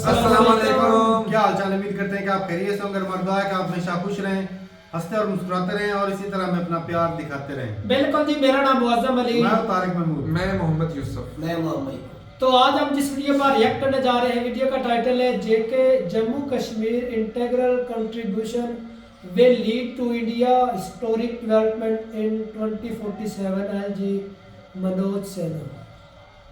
अस्सलाम वालेकुम। क्या हाल चाल, उम्मीद करते हैं कि आप खैरियत से होंगे। हमारी दुआ है कि आप हमेशा खुश रहें, हंसते और मुस्कुराते रहें और इसी तरह हमें अपना प्यार दिखाते रहें। बिल्कुल जी, मेरा नाम मुअज्जम अली, मैं तारिक महमूद, मैं मोहम्मद यूसुफ, मैं मोहम्मद। तो आज हम जिस वीडियो पर रिएक्ट करने जा रहे हैं, वीडियो का टाइटल है JK Jammu Kashmir integral contribution will lead to India historic development in 2047 LG Manoj Sinha.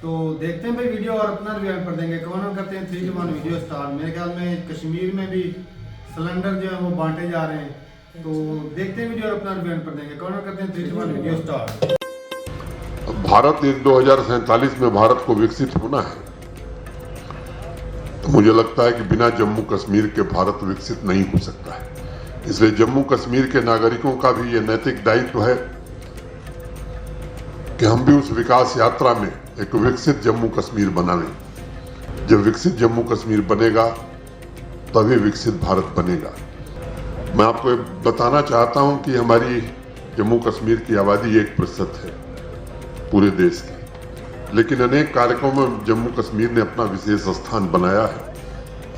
तो देखते हैं भाई वीडियो और अपना रिव्यू कर देंगे। कौन करते हैं 3 2 1 वीडियो स्टार्ट। मेरे ख्याल में कश्मीर में भी सिलेंडर जो है वो बांटे जा रहे हैं, तो देखते हैं वीडियो और अपना रिव्यू कर देंगे। कौन करते हैं 3 2 1 वीडियो स्टार्ट। भारत इन 2047 में भारत को विकसित होना है, तो मुझे लगता है कि बिना जम्मू कश्मीर के भारत विकसित नहीं हो सकता है। इसलिए जम्मू कश्मीर के नागरिकों का भी ये नैतिक दायित्व है कि हम भी उस विकास यात्रा में एक विकसित जम्मू कश्मीर बनावें। जब विकसित जम्मू कश्मीर बनेगा तभी विकसित भारत बनेगा। मैं आपको बताना चाहता हूं कि हमारी जम्मू कश्मीर की आबादी 1% है पूरे देश की, लेकिन अनेक कार्यक्रमों में जम्मू कश्मीर ने अपना विशेष स्थान बनाया है।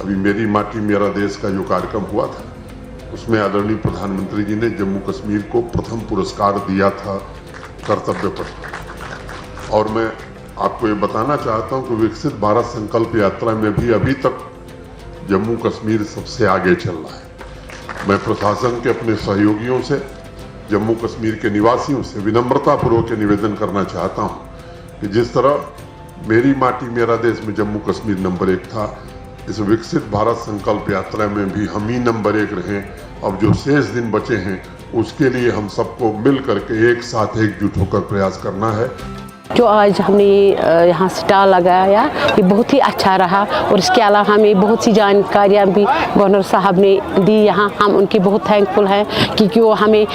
अभी मेरी माटी मेरा देश का जो कार्यक्रम हुआ था, उसमें आदरणीय प्रधानमंत्री जी ने जम्मू कश्मीर को प्रथम पुरस्कार दिया था कर्तव्य पथ। और मैं आपको ये बताना चाहता हूं कि विकसित भारत संकल्प यात्रा में भी अभी तक जम्मू कश्मीर सबसे आगे चल रहा है। मैं प्रशासन के अपने सहयोगियों से, जम्मू कश्मीर के निवासियों से विनम्रतापूर्वक निवेदन करना चाहता हूं कि जिस तरह मेरी माटी मेरा देश में जम्मू कश्मीर नंबर 1 था, इस विकसित भारत संकल्प यात्रा में भी हम ही नंबर 1 रहें। अब जो शेष दिन बचे हैं उसके लिए हम सबको मिल करके एक साथ एकजुट होकर प्रयास करना है। जो आज हमने यहाँ स्टॉल लगाया ये बहुत ही अच्छा रहा, और इसके अलावा हमें बहुत सी जानकारियाँ भी गवर्नर साहब ने दी। यहाँ हम उनके बहुत थैंकफुल हैं क्योंकि वो हमें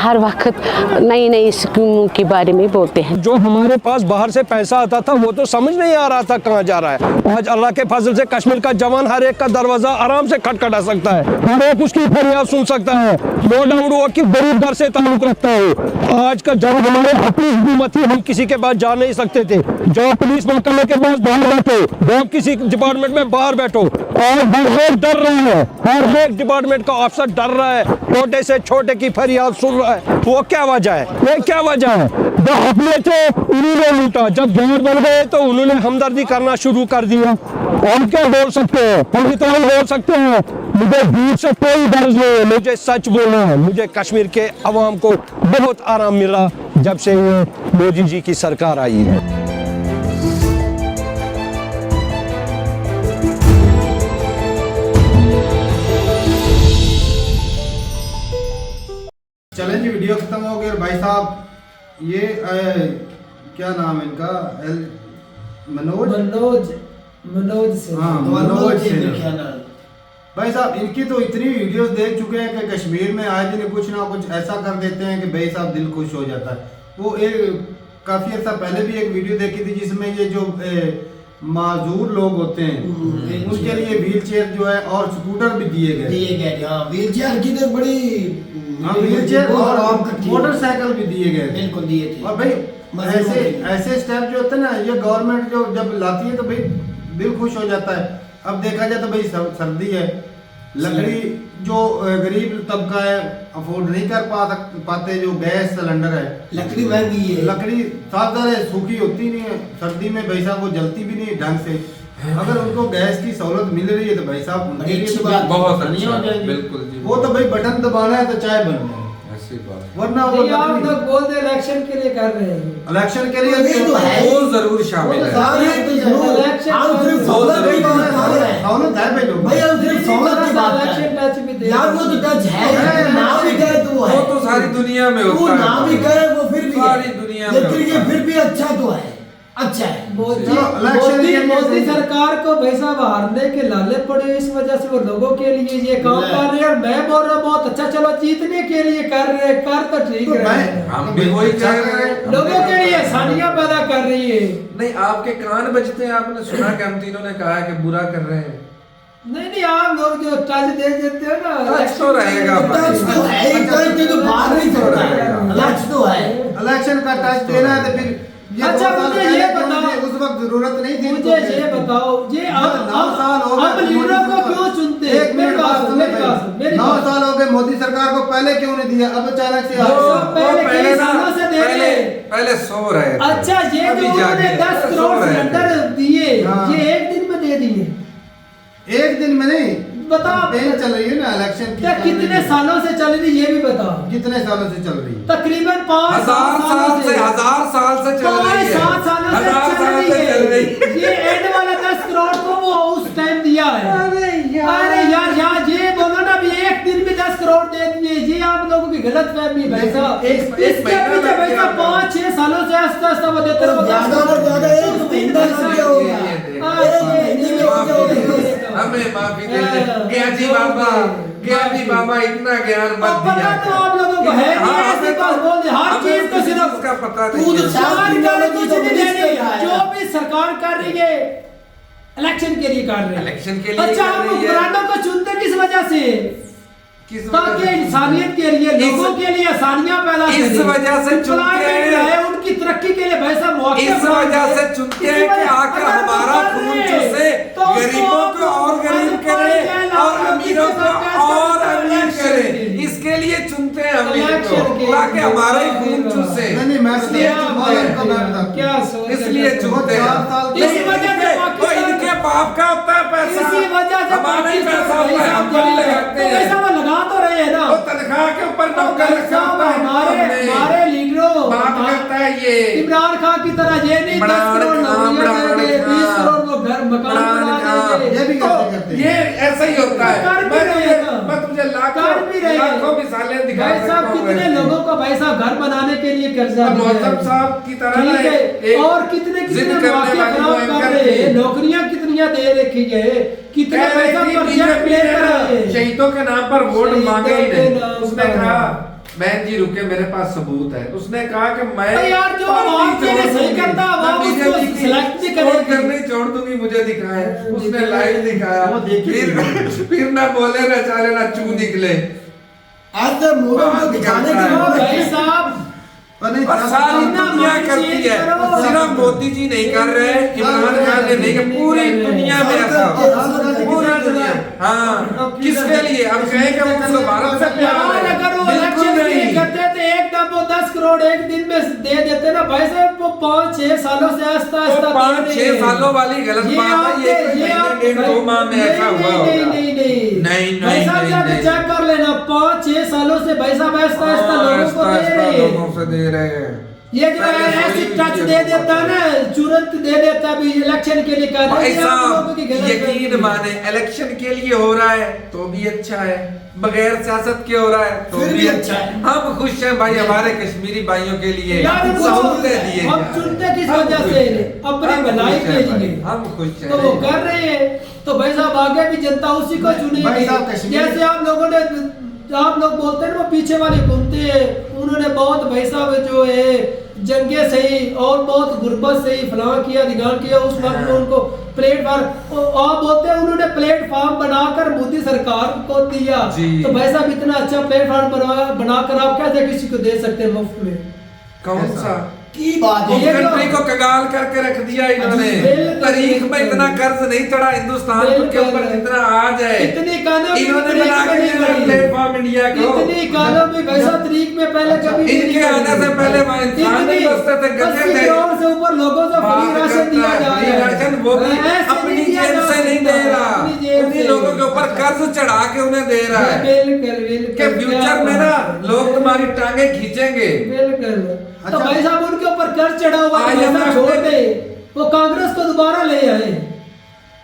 हर वक्त नई नई स्कीमों के बारे में बोलते हैं। जो हमारे पास बाहर से पैसा आता था वो तो समझ नहीं आ रहा था कहाँ जा रहा है। आज अल्लाह के फजल से कश्मीर का जवान हर एक का दरवाजा आराम से खटखटा सकता है, हर एक उसकी फरियाद सुन सकता है। नो डाउट वो कि गरीब घर से ताल्लुक रखता है। आज का जब हमारे अपनी हुकूमत थी, हम किसी के पास जा नहीं सकते थे। जो पुलिस महकमे के पास बाहर बैठो, जो किसी डिपार्टमेंट में बाहर बैठो, और हर डर रहा है, हर एक डिपार्टमेंट का अफसर डर रहा है, छोटे से छोटे की फरियाद सुन रहा है। वो क्या वजह है? वो क्या वजह है? जो अपने थे उन्होंने लूटा, जब गैर बन गए तो उन्होंने हमदर्दी करना शुरू कर दिया। हम क्या बोल सकते हैं? हम इतना बोल सकते हैं, मुझे झूठ से कोई गर्ज नहीं है, मुझे सच बोलना है। मुझे कश्मीर के अवाम को बहुत आराम मिला जब से ये मोदी जी की सरकार आई है। चलें जी, वीडियो खत्म हो गई। और भाई साहब ये क्या नाम है इनका? मनोज सेना। हाँ, मनोज सेना। भाई साहब इनकी तो इतनी वीडियोस देख चुके हैं कि कश्मीर में आए दिन कुछ ना कुछ ऐसा कर देते हैं कि भाई साहब दिल खुश हो जाता है। वो एक काफी अर्सा पहले भी एक वीडियो देखी थी जिसमें ये जो माजूर लोग होते हैं उनके लिए व्हील चेयर जो है और स्कूटर भी दिए गए। हाँ, व्हील चेयर की तो बड़ी, व्हील चेयर और मोटरसाइकिल भी दिए गए। बिल्कुल दिए थे। और भाई ऐसे स्टेप जो होते हैं ना, ये गवर्नमेंट जो जब लाती है तो भाई दिल खुश हो जाता है। अब देखा जाए तो भाई सर्दी है, लकड़ी जो गरीब तबका है अफोर्ड नहीं कर पाते, जो गैस सिलेंडर है, लकड़ी महंगी है, लकड़ी साफ है, सूखी होती नहीं है सर्दी में भाई साहब, वो जलती भी नहीं ढंग से। अगर उनको गैस की सहूलत मिल रही है तो भाई साहब उनके लिए तो बात बहुत नहीं हो जाएगी। बिल्कुल जी। वो तो भाई बटन दबाना है तो चाय बन जाए, ऐसी बात। वरना वो आप लोग बोलते इलेक्शन के लिए कर रहे हैं। इलेक्शन के लिए ये तो है, वो जरूर शामिल है। सहूलत है भाई लोग, भाई हम सिर्फ सहूलत की बात कर रहे हैं यार। वो तो टच है, ना भी करे तो वो तो सारी दुनिया में वो होता है। ना भी करे वो फिर भी सारी दुनिया में लेकिन ये होता है। फिर भी अच्छा तो है, अच्छा है। मोदी सरकार को भाई साहब हारने के लाले पड़े, इस वजह से वो लोगों के लिए ये काम कर रहे हैं। और मैं बोल रहा हूँ बहुत अच्छा, चलो जीतने के लिए कर रहे हैं, कर तो ठीक है, हम भी वही कह रहे हैं, लोगों के लिए आसानियां पैदा कर रही है। नहीं आपके कान बजते हैं, आपने सुना कि हम तीनों ने कहा है कि बुरा कर रहे हैं। नहीं आप लोग जो टच दे देते हो ना, टच तो रहेगा, टच तो है, टच तो बाहर नहीं सकता, टच तो है। इलेक्शन का टच देना है तो फिर ये अच्छा, 2 साल मुझे पहले ये क्यों बताओ, नहीं थे? उस वक्त जरूरत नहीं थी मुझे ये बताओ, ये अब 9 साल हो अब गए लीडरों को मोदी क्यों सरकार- चुनते? एक मिनट बात सुनो मेरी बात सुन, मेरी 9 बात सुन। साल हो गए मोदी सरकार को, पहले क्यों नहीं दिया? अब अचानक से वो आ पहले कई ना, सालों से दे रहे हैं। पहले सो रहे थे। अच्छा, ये अभी जो जागे उन्होंने 10 सो करोड़ रहे थे। सिलेंडर दिए, हाँ। ये एक दिन में दे दिए। एक दिन में नहीं, बताओ कैंपेन चल रही है ना इलेक्शन की। क्या कितने सालों से चल रही, ये भी बताओ। कितने सालों से चल रही है? तकरीबन 5 1000 साल से चल रही है। 7 सालों से 1000 चल साल रही से चल रही है। है। ये एंड वाला 10 करोड़ को वो उस टाइम दिया है। अरे यार ये बोलो ना, अभी एक दिन में 10 करोड़ दे दिए, ये आप लोगों की गलत फहमी है भाई साहब। एक इसके महीना पीछे में भाई साहब क्या 5-6 सालों से आस्ते आस्ते वो देते रहो। ज्यादा से ज्यादा एक महीना में क्या होगा? हमें माफी दे दे। ज्ञानी बाबा इतना ज्ञान मत अब पता तो आप लोगों को है नहीं, हाँ, ऐसी बात बोल दे, हर चीज तो सिर्फ उसका पता तू नहीं तो है। जानकारी कुछ नहीं देनी, आया। जो भी सरकार कर रही है इलेक्शन के लिए कर रही है। इलेक्शन के लिए अच्छा, कर हम रही है। हुक्मरानों को चुनते किस वजह से? किस ताकि वजह से? इंसानियत के लिए, लोगों के लिए आसानियां पैदा करें। इस वजह से चुनते Employment हैं। रहे, उनकी तरक्की के लिए वैसा मौके इस बनाए। वजह से चुनते इसी हैं कि वजह- आकर अगर वो हमारा कर खून रहे हैं, चूसे, तो उसको गरीबों आप को और गरीब लोग करे लाओ, और अमीरों को किसी और का अमीर election करे। के लिए। इसके लिए चुनते हैं अमीर Election को, के ताकि लिए। हमारा ही खून चूसे। नहीं मैं इसलिए चुनते हैं। क्या सोच इसलिए चुनते हैं। 4 साल इसी वजह से वो इनके बाप का होता है पैसा, इसी वजह से हमारा ही पैसा होता है, हम पाकिस्तान नहीं लगाते तो हैं। वैसा वो लगा तो रहे हैं ना। वो तनख्वाह के ऊपर नौकर रखा होता है हमारे लीडरों बात करता है ये इमरान खान की तरह ये नहीं 10 करोड़ नौकरियां देंगे, 20 करोड़ वो घर मकान बना देंगे। ये भी करते ये ऐसा ही होता है। कर भी रहे हैं ना। मैं तुझे कर भी रहे हैं। लाखों मिसालें दिखा भाई सकता साहब, हूँ कितने ऐसी। लोगों को भाई साहब घर बनाने के लिए कर्जा अब दिया मौसम है। साहब की तरह ना ठीक है, एक और कितने जिद कितने करने मौके वाली वो खराब कर एंकर रहे हैं, थी। नौकरियां कितनियां दे रखी है, कितने कह रही पैसा थी प्रोजेक्ट बीजेपी ले ने कर ना रहे हैं। शहीदों के नाम पर वोट शहीदों मांगे ही के नहीं। नाम उसने पर। कहा बहन जी रुके, मेरे पास सबूत है। उसने कहा कि मैं अरे यार, जो पार्टी आवाम के लिए छोड़ सही दूंगी, करता, मैं आवाम उसको बीजेपी की select भी सपोर्ट करेगी। करनी छोड़ दूंगी, मुझे दिखाए। उसने दिखाए। लाइव दिखाया, वो देखी फिर ना बोले ना चाले ना चू निकले। आज तो मोदी को दिखाने के तो लिए भाई साहब और सारी दुनिया करती है, सिर्फ मोदी जी नहीं कर रहे, इमरान खान ने नहीं, पूरी दुनिया में ऐसा पूरा दुनिया। हाँ, किसके लिए? अब कहेंगे वो उसको भारत से प्यार यार, है, अगर वो बिल्कुल इलेक्शन नहीं। करते थे एकदम वो 10 करोड़ एक दिन में दे देते ना भाई साहब, वो 5-6 सालों से आस्ता वो आस्ता 5-6 सालों वाली गलत बात है। ये कोई महीने 1.5-2 माह में ऐसा हुआ होगा। नहीं, भाई साहब नहीं, जाके नहीं। चेक कर लेना, 5-6 सालों से भाई साहब आस्ता आस्ता लोगों को दे रहे हैं। लोगों से दे रहे हैं। ये जो पहले ऐसी थोड़ी टच भी दे देता है ना, तुरंत दे देता भी इलेक्शन के लिए कर रहे भाई हैं, आप लोगों की साहब गलत यकीन फहमी। माने, इलेक्शन के लिए हो रहा है तो भी अच्छा है, बगैर सियासत के हो रहा है तो फिर भी भी अच्छा अच्छा है। है। हम खुश हैं भाई, हमारे कश्मीरी भाइयों के लिए यार, उनको सहूलतें दिए हम जा रहे चुनते हैं। किस हम वजह खुश से? हैं। अपनी हम भलाई खुश के हैं लिए। भाई, हम खुश हैं। तो वो कर रहे हैं, तो भाई साहब आगे भी जनता उसी को भाई चुनेगी। साहब, कश्मीर- जैसे आप लोगों ने, आप लोग बोलते हैं ना वो पीछे वाले घूमते हैं, उन्होंने बहुत भाई साहब जो है जंगे सही और बहुत गुर्बत सही फलां किया धिगान किया, उस वक्त में उनको प्लेटफॉर्म, आप बोलते हैं उन्होंने प्लेटफॉर्म बनाकर मोदी सरकार को दिया। जी। तो भाई साहब इतना अच्छा प्लेटफॉर्म बनाकर आप कैसे किसी को दे सकते हैं मुफ्त में? कौन सा की बात ये है। तो- कंट्री को कगाल करके रख दिया इन्होंने। बिल्कुल, तारीख में इतना कर्ज नहीं चढ़ा हिंदुस्तान के ऊपर बिल्कुल। जितना आज है। इतनी इकोनॉमी इन्होंने तरीक बना में के नहीं दिया बनी। प्लेटफॉर्म इंडिया को। इतनी इकोनॉमी वैसा तरीक में पहले कभी नहीं इनके बनी। आने से पहले वहाँ इंसान नहीं बसते थे, गधे 80 थे। करोड़ से ऊपर लोगों को फ्री बात राशन करता दिया है, जा फ्री रहा है। राशन वो भी ऐसे अपनी नहीं दिया जेब जा से नहीं सकता, दे रहा, अपनी जेब उन्हीं से। लोगों के ऊपर कर्ज चढ़ा के उन्हें दे रहा है बिल्कुल बिल्कुल कि फ्यूचर में ना लोग तुम्हारी टांगे खींचेंगे। बिल्कुल। तो अच्छा। भाई साहब उनके ऊपर कर्ज चढ़ा हुआ है, IMF पैसा छोड़ ने- दे, वो कांग्रेस को दोबारा ले आए।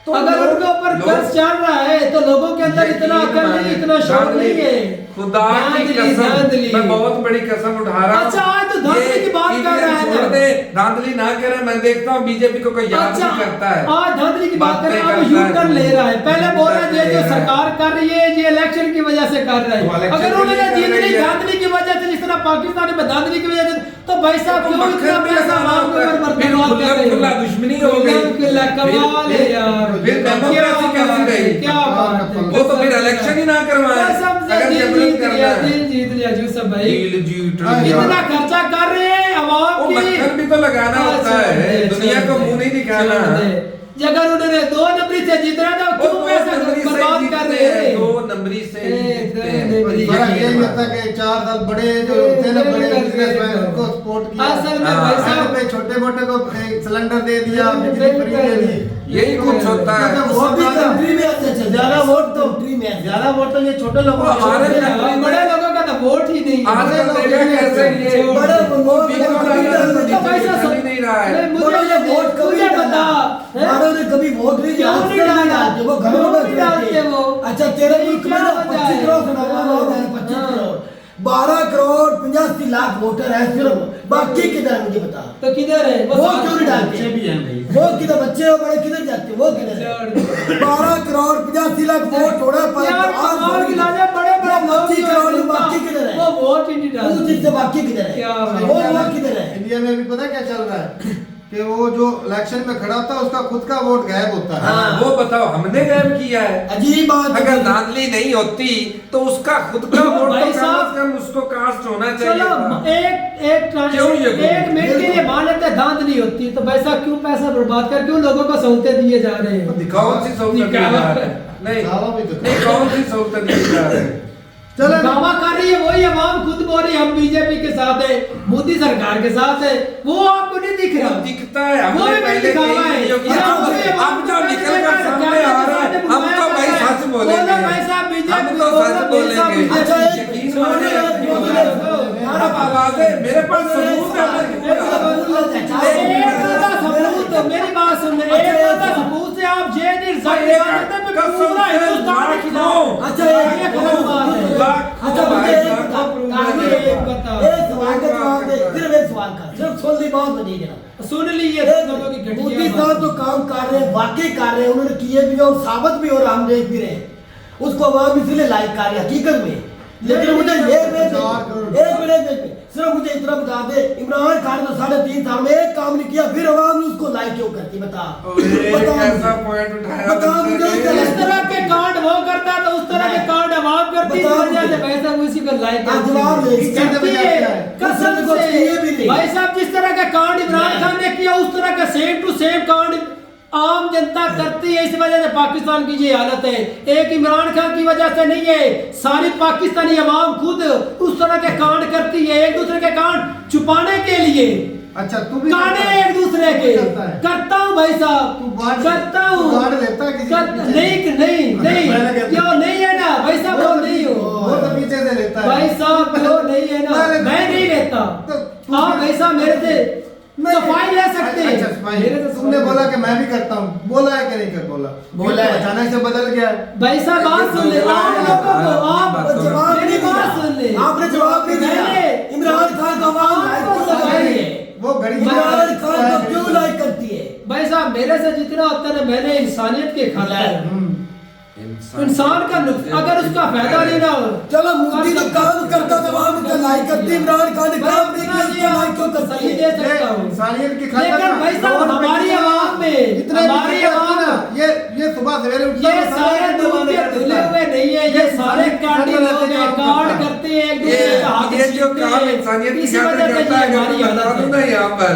तो अगर लोग- उनके ऊपर लोग- कर्ज चढ़ रहा है तो लोगों के अंदर इतना अकल नहीं, इतना शौक नहीं है। खुदा की धांधली, कसम, धांधली। मैं बहुत बड़ी कसम उठा रहा हूं। अच्छा, आज तो धांधली ये की बात कर इन्हें रहा है छोड़ ना। दे, धांधली ना करे। मैं देखता हूँ बीजेपी को कोई याद अच्छा, नहीं करता है। आज धांधली की बात करें, बातें अब करता यू है टर्न तू। ले रहा है। पहले बोल रहा है ले ये जो रहा है। सरकार कर रही है ये इलेक्शन की वजह से कर रहा वो है। इलेक्शन अगर के उन्होंने लिए कर जीत रही ली है। धांधली की वजह से, जिस तरह पाकिस्तान में धांधली की वजह से, तो भाई साहब क्यों मक्खन इतना भी पैसा लगाना आवाम के ऊपर होता है। बर्बाद फिर कर रहे खुला हो? दुश्मनी हो गई। खुला कमाल है यार। फिर डेमोक्रेसी कैसी रही? क्या बात है? वो तो फिर इलेक्शन ही ना करवाए कसम से अगर दिल जनरल जीत करना लिया, है। दिल जीत लिया यूसुफ भाई। दिल जीत हाँ, लिया। इतना खर्चा कर रहे हैं, अवाम वो की मक्खन भी तो लगाना होता है, दुनिया को मुंह नहीं दिखाना। अगर उन्होंने 2 नंबरी से जीतना था वो क्यों पैसा बर्बाद कर रहे हैं? 2 नंबरी से जीतते हैं। फर्क यही होता है कि 4 साल बड़े जो होते हैं ना, बड़े बिजनेसमैन, उनको सपोर्ट किया, असल में भाई साहब पे छोटे मोटे को सिलेंडर दे दिया, बिजली फ्री दे दी, यही कुछ होता है। वो भी कंट्री में अच्छा चल ज्यादा वोट तो कंट्री में ज्यादा वोट तो ये छोटे लोगों को हमारे मिलते हैं। कंट्री में- बड़े लोगों का तो वोट ही नहीं है। आजकल देखा कैसे ये बड़े वोट बिल्कुल पैसा चल ही नहीं रहा है। मुझे ये वोट कभी बता मारो ने कभी वोट नहीं दिया, क्यों नहीं डाला? वो घरों क्यों में नहीं डालते वो? अच्छा तेरे मुल्क में क्या ना वजह 25 है? करोड़ सुना लोग हैं, 25 करोड़ 12 करोड़ 85 लाख वोटर है सिर्फ, बाकी किधर है मुझे बता। तो किधर है वो क्यों नहीं डालते? अच्छे भी हैं भाई। वो किधर बच्चे हो बड़े किधर जाते हैं? वो किधर है? 12 करोड़ 85 लाख वोट हो रहा है यार कमाल की लाजे बड़े बड़े लोग 25 करोड़ में बाकी किधर है? वो वोट ही नहीं वो डालते। जिससे बाकी किधर है? क्या वो वोट किधर है? इंडिया में भी पता क्या चल रहा है कि वो जो इलेक्शन में खड़ा होता है उसका खुद का वोट गायब होता है। हाँ। वो बताओ हमने गायब किया है। अजीब बात है। अगर धांधली नहीं होती तो उसका खुद का वोट भाई तो कम साहब, से कम उसको कास्ट होना चाहिए चलो था। एक क्यों ये करो? 1 मिनट के लिए मान लेते हैं दांत नहीं होती तो वैसा क्यों पैसा बर्बाद कर क्यों लोगों को सहूलतें दिए जा रहे हैं? कौन सी सहूलत दी जा रही है? नहीं दावा भी तो नहीं, कौन सी सहूलत दी जा रही है? चलो दावा कर रही है वही अवाम खुद बोल रही है हम बीजेपी के साथ है, मोदी सरकार के साथ है, वो आपको नहीं दिख रहा। वो दिखता है, वो हमने भी पहले दिखावा कई है। वीडियो किया। अब वही अब अवाम जो को निकल कर क्या सामने आ रहा है, हम तो भाई सच बोलेंगे। बोलो भाई साहब बीजेपी, हम तो बोलो सच भाई बोलेंगे। साहब बीजेपी। अच्छा, एक यकीन छोड़ो मानिए, यार, यार अब आवाजें मेरे पास सबूत है। मेरी बात सुन ले, एक सबूत से आप जे नहीं पूरा हिंदुस्तान के खिलाफ। अच्छा ये गलत बात है। अच्छा मुझे एक बताओ। एक सवाल का जवाब दे, सिर्फ एक सवाल का, सिर्फ सुन ली बात बनी देना। सुन ली ये लोगों की मोदी घटिया साहब जो काम कर रहे हैं वाकई कर रहे हैं, उन्होंने किए भी और साबित भी और हम देख भी रहे हैं, उसको अवाम इसलिए लाइक कर रही है हकीकत में। लेकिन मुझे ये एक मिनट सिर्फ मुझे इतना बता दे, इमरान खान ने 3.5 साल में एक काम नहीं किया, फिर अवाम ने उसको लाइक क्यों करती? बता ऐसा पॉइंट उठाया बताओ मुझे। इस तरह के कांड वो करता तो उस तरह के कांड अवाम करती इस बताओ वजह से मुझे। भाई साहब उसी को लाइक आप जवाब दे। करती है कसम उसने कुछ किए भी से। नहीं। भाई साहब जिस तरह का कांड इमरान खान ने किया उस तरह का सेम टू सेम कांड आम जनता करती है, इस वजह से पाकिस्तान की ये हालत है। एक इमरान खान की वजह से नहीं है, सारी पाकिस्तानी अवाम खुद उस तरह के कांड करती है एक दूसरे के कांड छुपाने के लिए। अच्छा तू भी कांडे एक दूसरे के करता है। करता हूँ भाई साहब, तू बांट करता हूँ। तू बांट लेता है किसी के पीछे? नहीं नहीं नहीं मैंने कहता- क्यों नहीं है ना भाई साहब, वो नहीं हो वो तो पीछे से लेता है भाई साहब, क्यों नहीं है ना, मैं नहीं लेता। तो हाँ भाई साहब मेरे से सफाई ले सकते हैं। अच्छा सफाई मेरे से तुमने सफाई- बोला कि मैं भी करता हूँ, बोला है कि नहीं कर बोला बोला ये तो है। अचानक से बदल गया है। भाई साहब बात सुन ले, आप लोगों को आप जवाब मेरी नहीं बात सुन ले। दिया, आपने जवाब नहीं दिया। मैंने- इमरान खान का अवाम लाइक आपको क्यों कर सफाई रही है। है? वो घड़ी इमरान खान को क्यों लाइक करती है? भाई साहब मेरे से जितना होता है ना, मैंने इंसानियत के खातिर इंसान का अगर उसका फायदा नहीं ना हो। चलो मोदी तो काम करता था, अवाम उसका लाइक करती, इमरान खान ने काम नहीं किया, उसको लाइक क्यों करती सही है? दे सकता हूँ। इंसानियत की खातिर लेकिन भाई साहब हमारी आवाम में इतने हमारी आवाम ये सुबह सवेरे उठता ये है, सारे दूध के धुले हुए नहीं है, ये सारे कांडी लोग हैं, कांड करते हैं एक दूसरे का हाथ ये जो छीनते काम हैं। इंसानियत की इसी खातिर वजह से करता है, ये हमारी मैं बता हालत दूं है। ना यहाँ पर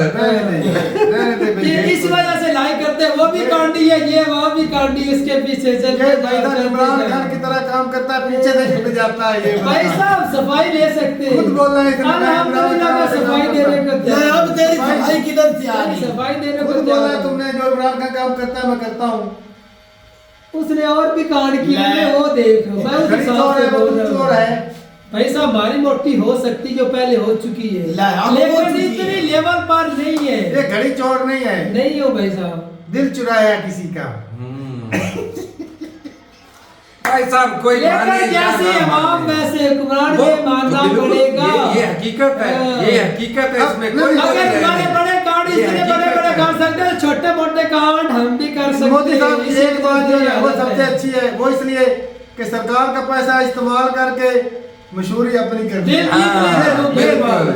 ये इस वजह से लाइक करते हैं, वो भी कांडी है, ये वो भी कांडी, इसके पीछे ये भाई साहब इमरान खान की तरह काम करता है, पीछे से छिप जाता है ये भाई साहब सफाई ले सकते हैं। खुद बोल रहे हैं इतना अल्हम्दुलिल्लाह मैं सफाई देने को मैं तैयार अब तेरी सफाई किधर से आ रही? सफाई देने को खुद बोला तैयार है तुमने जो इमरान खान काम करता है मैं करता हूँ। उसने और भी कांड किए हैं, वो देख मैं उस घड़ी हिसाब चोर से है, वो बोल तुम रहा चोर हूँ। है। भाई साहब हमारी मोटी हो सकती जो पहले हो चुकी है, ला, अब हो लेकिन चुकी इतनी है। लेवल पर नहीं है। ये घड़ी चोर नहीं है, नहीं हो भाई साहब, दिल चुराया किसी का। भाई साहब कोई लेकिन जैसे अवाम वैसे हुक्मरान के मानना पड़ेगा। ये हकीकत है, ये हकीकत है, इसमें कोई अगर बड़े बड़े कांड ये इतने बड़े बड़े कर सकते हैं, छोटे मोटे कांड हम भी कर सकते मोदी हैं। साहब की एक बात जो है वो सबसे अच्छी है, वो इसलिए कि सरकार का पैसा इस्तेमाल करके मशहूरी अपनी कर दिल दी। जीत ले लोग, बिल्कुल।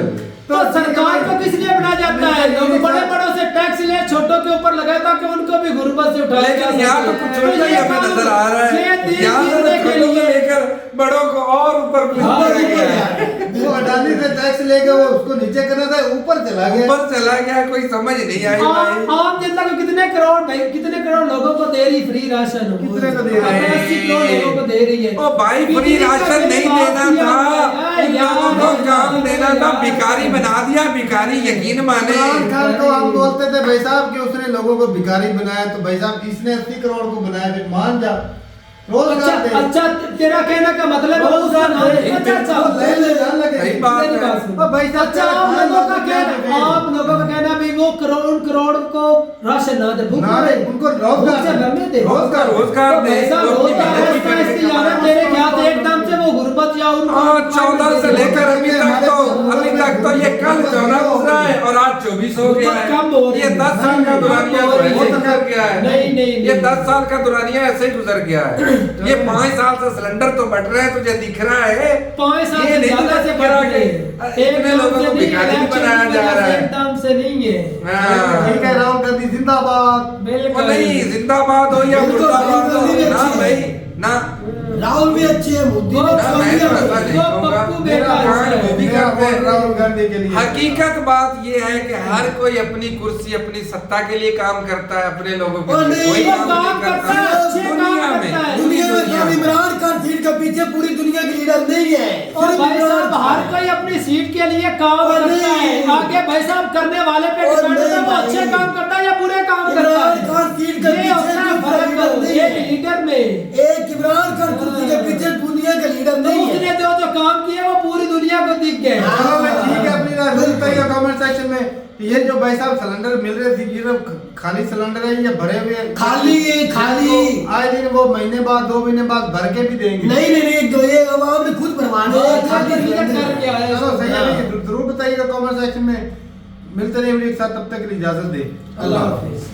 तो सरकार को किस लिए बनाया जाता है? लोग बड़े बड़ों से टैक्स ले, छोटों के ऊपर लगाया ताकि उनको भी गुर्बत से उठाया जा लेकिन सके। यहाँ तो कुछ उल्टा ही हमें नजर आ रहा ये है, दिल यहाँ जीतने तो के छोटों को लिए लेकर बड़ों को और ऊपर हाँ, किया गया है। वो अडानी से टैक्स लेके वो उसको नीचे करना था, ऊपर चला गया। ऊपर चला गया, कोई समझ नहीं आई भाई। आम जनता को कितने करोड़ लोगों को दे रही फ्री राशन? कितने को दे रही है? 80 करोड़ लोगों को दे रही है। ओ भाई फ्री राशन नहीं देना था, उन लोगों को काम देना था, भिखारी बना दिया, भिखारी यकीन माने। इमरान खान को हम बोलते थे भाई साहब कि उसने लोगों को भिखारी बनाया, तो भाई साहब इसने 80 करोड़ को बनाया, फिर मान जा रोजगार दे। अच्छा तेरा कहने का मतलब है रोजगार ना दे। अच्छा सही बात है। अब भाई साहब अच्छा आप लोगों का कहना भी वो करोड़ को राशन ना दे, ना दे, उनको रोजगार दे, रोजगार दे। मेरे ख्याल से एकदम से वो गुर्बत या उनको 14 से लेकर अभी तक तो ये कल 14 गुजरा है और आज 24 हो गया है। ये 10 साल का दुरानिया तो ऐसे ही गुजर गया है। नहीं ये 10 साल का दुरानिया ऐसे ही गुजर गया है। ये 5 साल से सिलेंडर तो बढ़ रहे हैं, तुझे दिख रहा है 5 साल ये से नहीं ज्यादा से दिख रहा बढ़ कि रहे इतने लोगों को भिखारी भी बनाया जा रहा है। एकदम से नहीं है। हाँ। ठीक है, राहुल गांधी जिंदाबाद। बिल्कुल नहीं, जिंदाबाद हो या मुर्दाबाद हो, ना भाई ना। राहुल भी अच्छे हैं, मोदी भी ना, अच्छे मैं तो ऐसा हैं। नहीं कहूंगा। बेटा वो भी करते हैं। राहुल गांधी के लिए हकीकत बात ये है कि हर कोई अपनी कुर्सी अपनी सत्ता के लिए काम करता है, अपने लोगों के और लिए नहीं, कोई वो काम काम नहीं करता है, करता अच्छे काम दुनिया करता में। है। दुनिया में दुनिया सब में। इमरान खान सीट के पीछे पूरी दुनिया के लीडर नहीं है। और सिर्फ भाई इमरान साहब हर खान। कोई अपनी सीट के लिए काम और करता है। नहीं। आगे भाई साहब करने वाले पे और डिपेंड है, वो नहीं अच्छे भाई। काम करता है या बुरे काम करता इमरान है। खान सीट के ये पीछे होता है कोई फर्क लीडर नहीं एक है। लीडर में। एक इमरान खान कुर्सी के पीछे दुनिया के लीडर तो नहीं है। उसने जो काम किया वो पूरी दुनिया को दिख गए। चलो भाई ठीक है, अपनी राय जरूर बताइए कमेंट सेक्शन में कि ये जो भाई साहब सिलेंडर मिल रहे थे, ये खाली सिलेंडर है या भरे हुए हैं? खाली आए दिन वो महीने बाद 2 महीने बाद भर के भी देंगे। नहीं जो ये आवाम ने खुद भरवाने हैं, खाली सिलेंडर। करके आया है। चलो सही है, जरूर बताइएगा कमेंट सेक्शन में। मिलते रहे वीडियो के साथ, तब तक के लिए इजाजत दे। अल्लाह हाफिज।